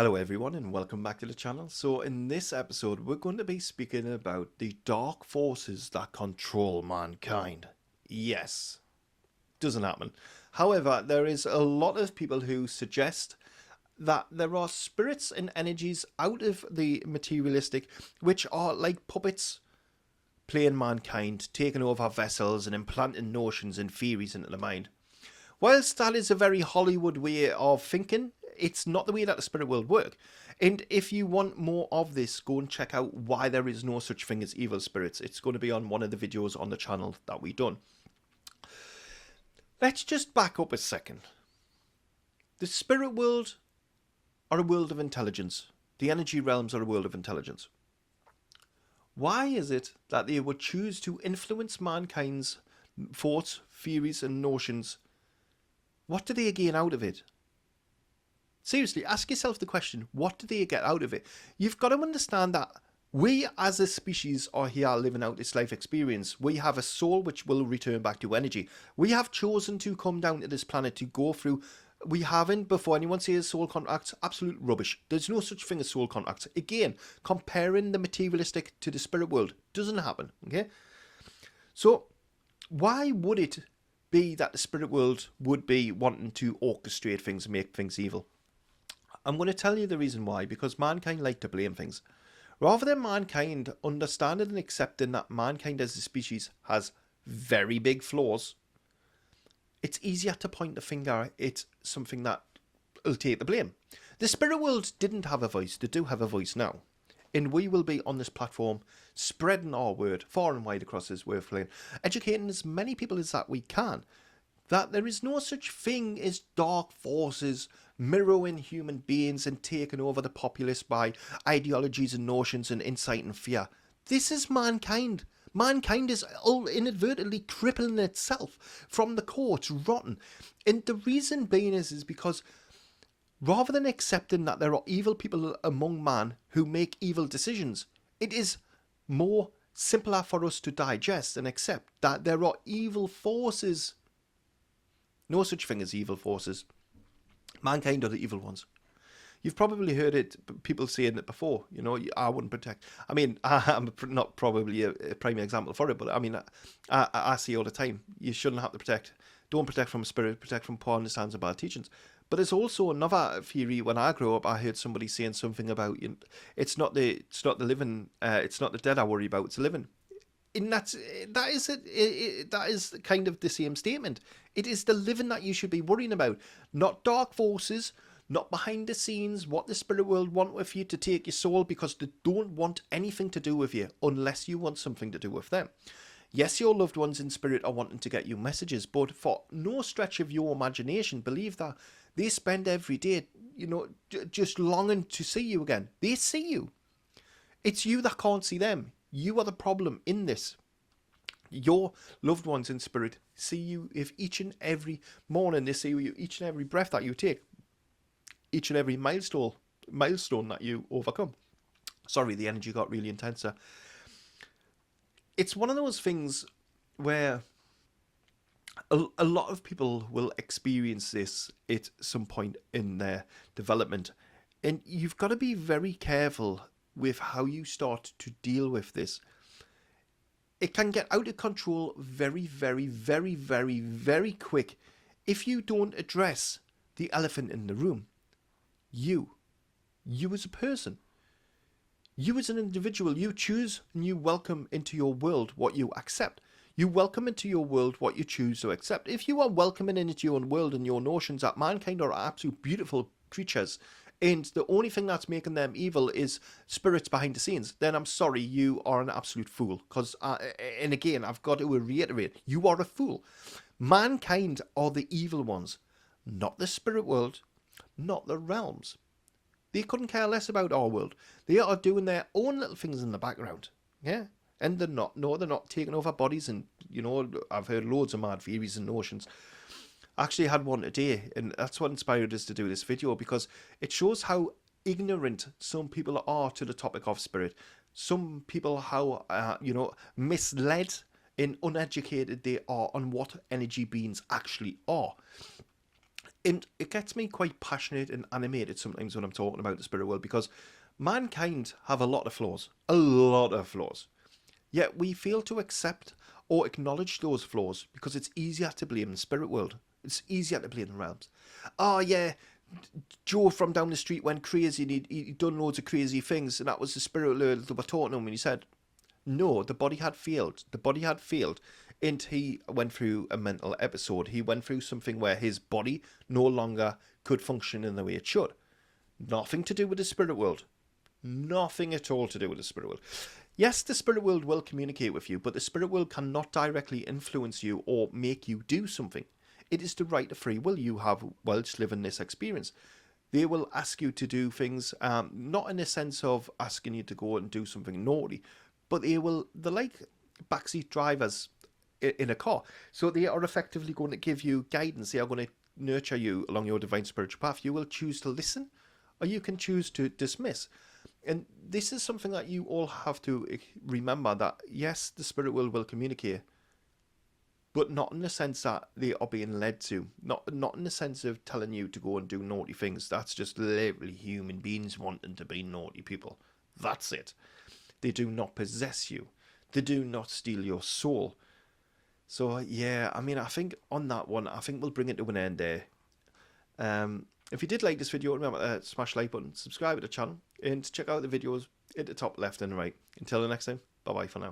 Hello everyone and welcome back to the channel. So in this episode we're going to be speaking about the dark forces that control mankind. Yes, doesn't happen. However, there is a lot of people who suggest that there are spirits and energies out of the materialistic which are like puppets playing mankind, taking over vessels and implanting notions and theories into the mind. Whilst that is a very Hollywood way of thinking, it's not the way that the spirit world work. And if you want more of this, go and check out why there is no such thing as evil spirits. It's going to be on one of the videos on the channel that we done. Let's just back up a second. The spirit world are a world of intelligence. The energy realms are a world of intelligence. Why is it that they would choose to influence mankind's thoughts, theories and notions? What do they gain out of it? Seriously, ask yourself the question, what do they get out of it? You've got to understand that we as a species are here living out this life experience. We have a soul which will return back to energy. We have chosen to come down to this planet to go through. We haven't, before anyone says soul contracts, absolute rubbish. There's no such thing as soul contracts. Again, comparing the materialistic to the spirit world doesn't happen, okay? So, why would it be that the spirit world would be wanting to orchestrate things and make things evil? I'm going to tell you the reason why, because mankind like to blame things. Rather than mankind understanding and accepting that mankind as a species has very big flaws, it's easier to point the finger at something that will take the blame. The spirit world didn't have a voice, they do have a voice now. And we will be on this platform spreading our word far and wide across this wavelength, educating as many people as that we can, that there is no such thing as dark forces mirroring human beings and taking over the populace by ideologies and notions and insight and fear. This is mankind. Mankind is inadvertently crippling itself from the core. It's rotten. And the reason being is because rather than accepting that there are evil people among man who make evil decisions, it is more simpler for us to digest and accept that there are evil forces. No such thing as evil forces. Mankind are the evil ones. You've probably heard it, people saying it before, you know, I wouldn't protect. I mean, I'm not probably a prime example for it, but I mean, I see all the time, you shouldn't have to protect. Don't protect from spirit, protect from poor understandings and bad teachings. But there's also another theory. When I grew up, I heard somebody saying something about, you know, it's not the living, it's not the dead I worry about, it's the living. And that is it. That is kind of the same statement. It is the living that you should be worrying about, not dark forces, not behind the scenes, what the spirit world want with you to take your soul, because they don't want anything to do with you unless you want something to do with them. Yes, your loved ones in spirit are wanting to get you messages, but for no stretch of your imagination, believe that they spend every day, you know, just longing to see you again. They see you. It's you that can't see them. You are the problem in this. Your loved ones in spirit see you if each and every morning, they see you each and every breath that you take, each and every milestone that you overcome. Sorry, the energy got really intense. It's one of those things where a lot of people will experience this at some point in their development, and you've got to be very careful with how you start to deal with this. It can get out of control very, very, very, very, very quick if you don't address the elephant in the room. You as a person, you as an individual, you choose and you welcome into your world what you accept. You welcome into your world what you choose to accept. If you are welcoming into your own world and your notions that mankind are absolute beautiful creatures, and the only thing that's making them evil is spirits behind the scenes, then I'm sorry, you are an absolute fool. Because, and again, I've got to reiterate, you are a fool. Mankind are the evil ones, not the spirit world, not the realms. They couldn't care less about our world. They are doing their own little things in the background. Yeah? And they're not taking over bodies. And, you know, I've heard loads of mad theories and notions. I actually had one today, and that's what inspired us to do this video, because it shows how ignorant some people are to the topic of spirit. Some people, how, misled and uneducated they are on what energy beings actually are. And it gets me quite passionate and animated sometimes when I'm talking about the spirit world, because mankind have a lot of flaws. A lot of flaws. Yet we fail to accept or acknowledge those flaws because it's easier to blame the spirit world. It's easier to blame the realms. Oh, yeah, Joe from down the street went crazy and he done loads of crazy things, and that was the spirit world that were talking to him. And he said, no, the body had failed. The body had failed. And he went through a mental episode. He went through something where his body no longer could function in the way it should. Nothing to do with the spirit world. Nothing at all to do with the spirit world. Yes, the spirit world will communicate with you, but the spirit world cannot directly influence you or make you do something. It is the right of free will you have whilst living this experience. They will ask you to do things, not in the sense of asking you to go and do something naughty, but they're like backseat drivers in a car. So they are effectively going to give you guidance. They are going to nurture you along your divine spiritual path. You will choose to listen, or you can choose to dismiss. And this is something that you all have to remember, that yes, the spirit world will communicate, but not in the sense that they are being led to. Not in the sense of telling you to go and do naughty things. That's just literally human beings wanting to be naughty people. That's it. They do not possess you. They do not steal your soul. So yeah, I mean, I think on that one, I think we'll bring it to an end there. If you did like this video, remember to smash the like button, subscribe to the channel, and check out the videos at the top left and right. Until the next time, bye bye for now.